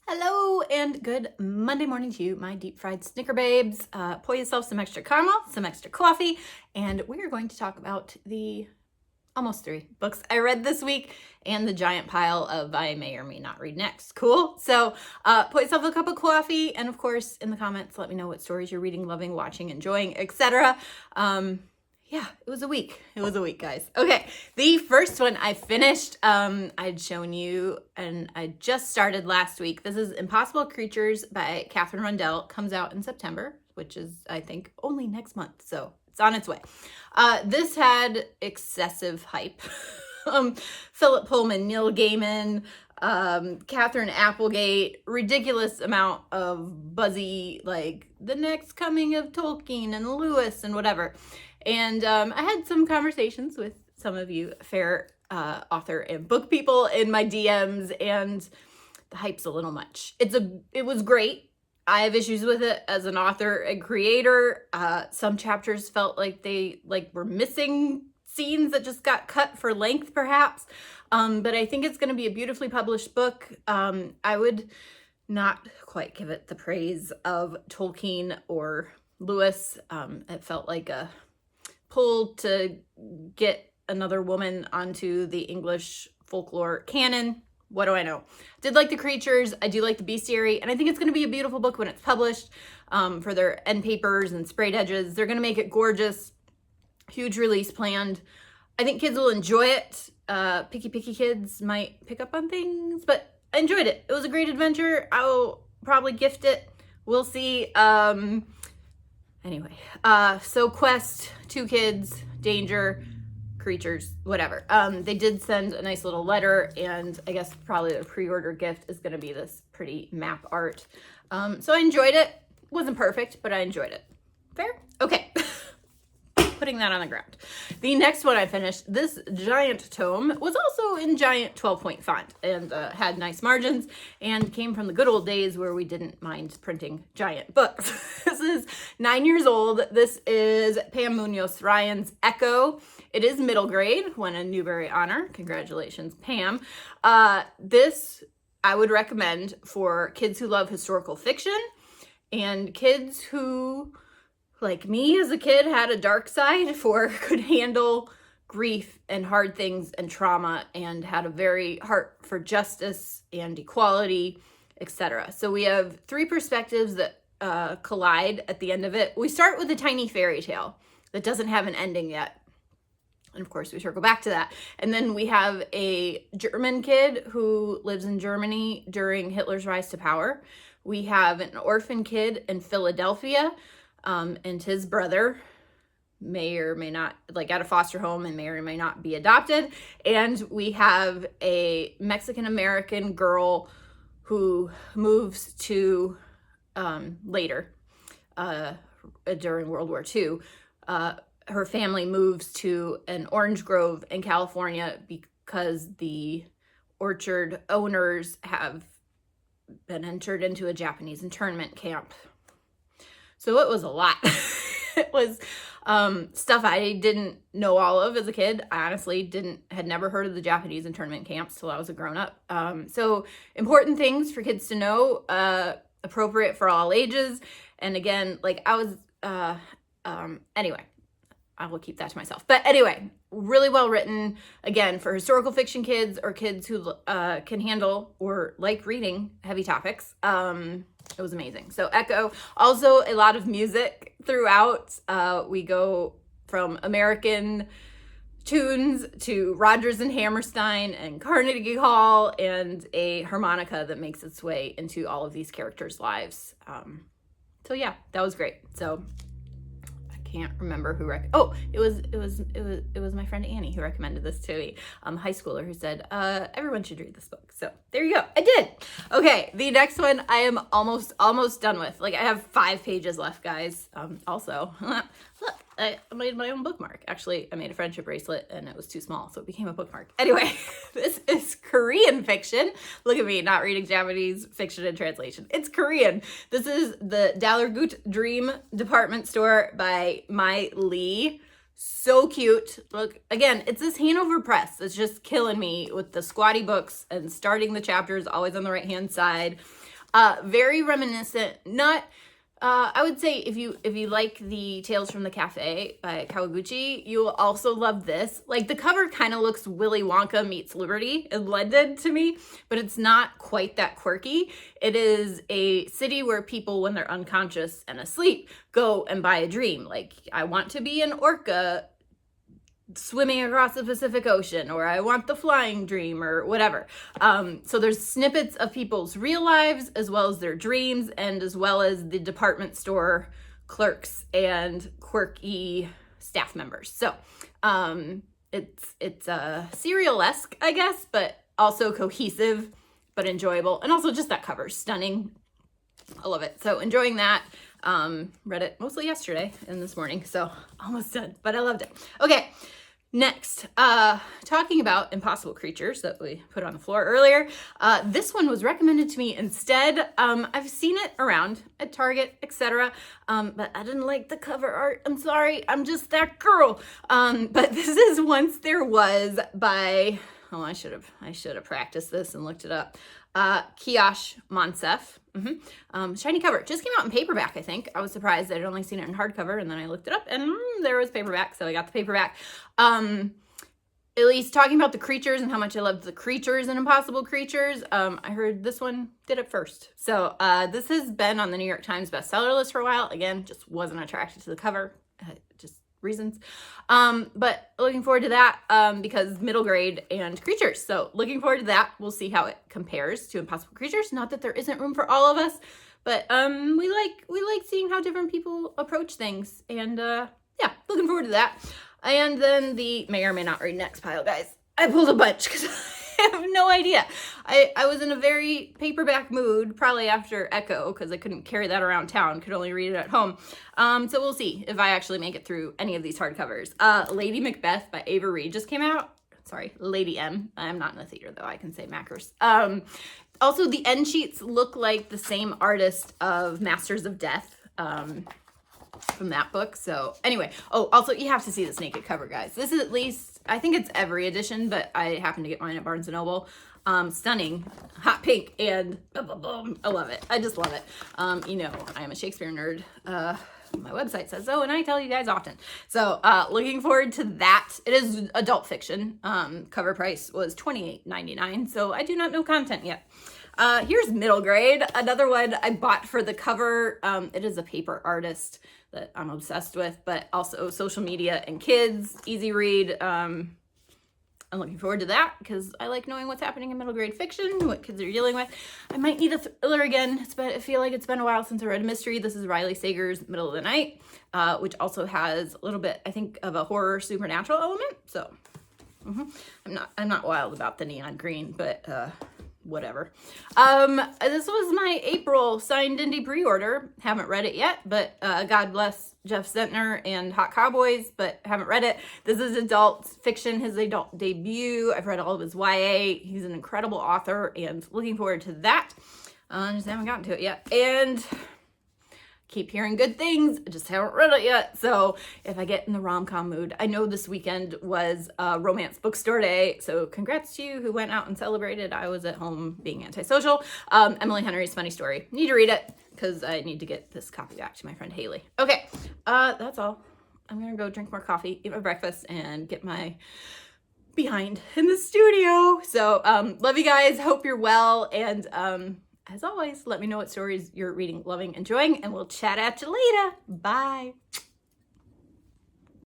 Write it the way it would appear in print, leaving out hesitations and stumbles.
Hello and good Monday morning to you, my deep fried Snicker babes. Pour yourself some extra caramel, some extra coffee, and we are going to talk about the almost 3 books I read this week and the giant pile of I may or may not read next. Cool? So pour yourself a cup of coffee, and of course in the comments let me know what stories you're reading, loving, watching, enjoying, etc. Yeah, it was a week. It was a week, guys. Okay, the first one I finished, I'd shown you, and I just started last week. This is Impossible Creatures by Katherine Rundell. Comes out in September, which is, I think, only next month. So it's on its way. This had excessive hype. Philip Pullman, Neil Gaiman, Catherine Applegate, ridiculous amount of buzzy, like the next coming of Tolkien and Lewis and whatever. And I had some conversations with some of you fair author and book people in my DMs, and the hype's a little much. It was great. I have issues with it as an author and creator. Some chapters felt like they were missing scenes that just got cut for length, perhaps. But I think it's going to be a beautifully published book. I would not quite give it the praise of Tolkien or Lewis. It felt like a pull to get another woman onto the English folklore canon. What do I know? Did like the creatures. I do like the bestiary, and I think it's going to be a beautiful book when it's published. For their end papers and sprayed edges, they're going to make it gorgeous. Huge release planned. I think kids will enjoy it. Picky kids might pick up on things, but I enjoyed it. It was a great adventure. I'll probably gift it. We'll see. Anyway, so quest, 2 kids, danger, creatures, whatever. They did send a nice little letter, and I guess probably the pre-order gift is going to be this pretty map art. So I enjoyed it. Wasn't perfect, but I enjoyed it. Fair? Okay. Putting that on the ground. The next one I finished, this giant tome, was also in giant 12-point font and had nice margins and came from the good old days where we didn't mind printing giant books. This is 9 years old. This is Pam Muñoz Ryan's Echo. It is middle grade, won a Newbery honor. Congratulations, Pam. This I would recommend for kids who love historical fiction and kids who, like me as a kid, had a dark side, could handle grief and hard things and trauma, and had a very heart for justice and equality, etc. So we have 3 perspectives that collide at the end of it. We start with a tiny fairy tale that doesn't have an ending yet. And of course, we circle back to that. And then we have a German kid who lives in Germany during Hitler's rise to power. We have an orphan kid in Philadelphia, and his brother may or may not, at a foster home, and may or may not be adopted. And we have a Mexican-American girl who moves to, later, during World War II, her family moves to an orange grove in California because the orchard owners have been entered into a Japanese internment camp. So it was a lot. It was stuff I didn't know all of as a kid. I honestly had never heard of the Japanese internment camps till I was a grown-up. So important things for kids to know, appropriate for all ages. And again, anyway, I will keep that to myself. But anyway, really well written. Again, for historical fiction kids or kids who can handle or like reading heavy topics. It was amazing. So Echo, also a lot of music throughout. We go from American tunes to Rodgers and Hammerstein and Carnegie Hall, and a harmonica that makes its way into all of these characters' lives. So yeah, that was great. So can't remember who it was my friend Annie who recommended this to me, high schooler, who said everyone should read this book. So there you go, I did. Okay, the next one I am almost done with. I have 5 pages left, guys. Also, look, I made my own bookmark. Actually, I made a friendship bracelet and it was too small, so it became a bookmark. Anyway, this is Korean fiction. Look at me, not reading Japanese fiction and translation. It's Korean. This is the DALLERGUT Dream Department Store by miiiiiiiight. So cute. Look, again, it's this Hanover press that's just killing me with the squatty books and starting the chapters always on the right-hand side. Very reminiscent, not, I would say if you like the Tales from the Cafe by Kawaguchi, you will also love this. Like, the cover kind of looks Willy Wonka meets Liberty and London to me, but it's not quite that quirky. It is a city where people, when they're unconscious and asleep, go and buy a dream. Like, I want to be an orca swimming across the Pacific Ocean, or I want the flying dream, or whatever. So there's snippets of people's real lives as well as their dreams, and as well as the department store clerks and quirky staff members. So it's serial-esque, I guess, but also cohesive but enjoyable, and also just that cover's stunning. I love it. So enjoying that. Read it mostly yesterday and this morning, so almost done, but I loved it. Okay, next, talking about impossible creatures that we put on the floor earlier. This one was recommended to me instead. I've seen it around at Target, etc., but I didn't like the cover art. I'm sorry, I'm just that girl. But this is Once There Was by, oh, I should have practiced this and looked it up. Kiyash Mosef. Shiny cover. Just came out in paperback, I think. I was surprised I'd only seen it in hardcover, and then I looked it up and there was paperback, so I got the paperback. At least talking about the creatures and how much I loved the creatures and Impossible Creatures, I heard this one did it first. So this has been on the New York Times bestseller list for a while. Again, just wasn't attracted to the cover. Just reasons. But looking forward to that because middle grade and creatures. So looking forward to that. We'll see how it compares to Impossible Creatures. Not that there isn't room for all of us, but we like seeing how different people approach things. And yeah, looking forward to that. And then the may or may not read next pile, guys. I pulled a bunch because I have no idea. I was in a very paperback mood, probably after Echo, because I couldn't carry that around town, could only read it at home. So we'll see if I actually make it through any of these hardcovers. Lady Macbeth by Ava Reid just came out. Sorry, Lady M. I'm not in the theater, though. I can say Macros. Also, the end sheets look like the same artist of Masters of Death. From that book. So anyway, oh, also you have to see this naked cover, guys. This is at least, I think it's every edition, but I happen to get mine at Barnes & Noble. Stunning, hot pink, and boom, boom, boom. I love it. I just love it. You know, I am a Shakespeare nerd. My website says so, and I tell you guys often. So looking forward to that. It is adult fiction. Cover price was $28.99, so I do not know content yet. Here's Middle Grade, another one I bought for the cover. It is a paper artist that I'm obsessed with, but also social media and kids, easy read. I'm looking forward to that because I like knowing what's happening in middle grade fiction, what kids are dealing with. I might need a thriller again. I feel like it's been a while since I read a mystery. This is Riley Sager's Middle of the Night, which also has a little bit, I think, of a horror supernatural element. So I'm not wild about the neon green, but whatever. This was my April signed indie pre-order. Haven't read it yet, but God bless Jeff Zentner and Hot Cowboys, but haven't read it. This is adult fiction, his adult debut. I've read all of his YA. He's an incredible author and looking forward to that. Just haven't gotten to it yet. And keep hearing good things. I just haven't read it yet. So if I get in the rom-com mood, I know this weekend was romance bookstore day. So congrats to you who went out and celebrated. I was at home being antisocial. Emily Henry's Funny Story. Need to read it because I need to get this copy back to my friend Haley. Okay, that's all. I'm gonna go drink more coffee, eat my breakfast, and get my behind in the studio. So love you guys. Hope you're well. And as always, let me know what stories you're reading, loving, enjoying, and we'll chat at you later. Bye.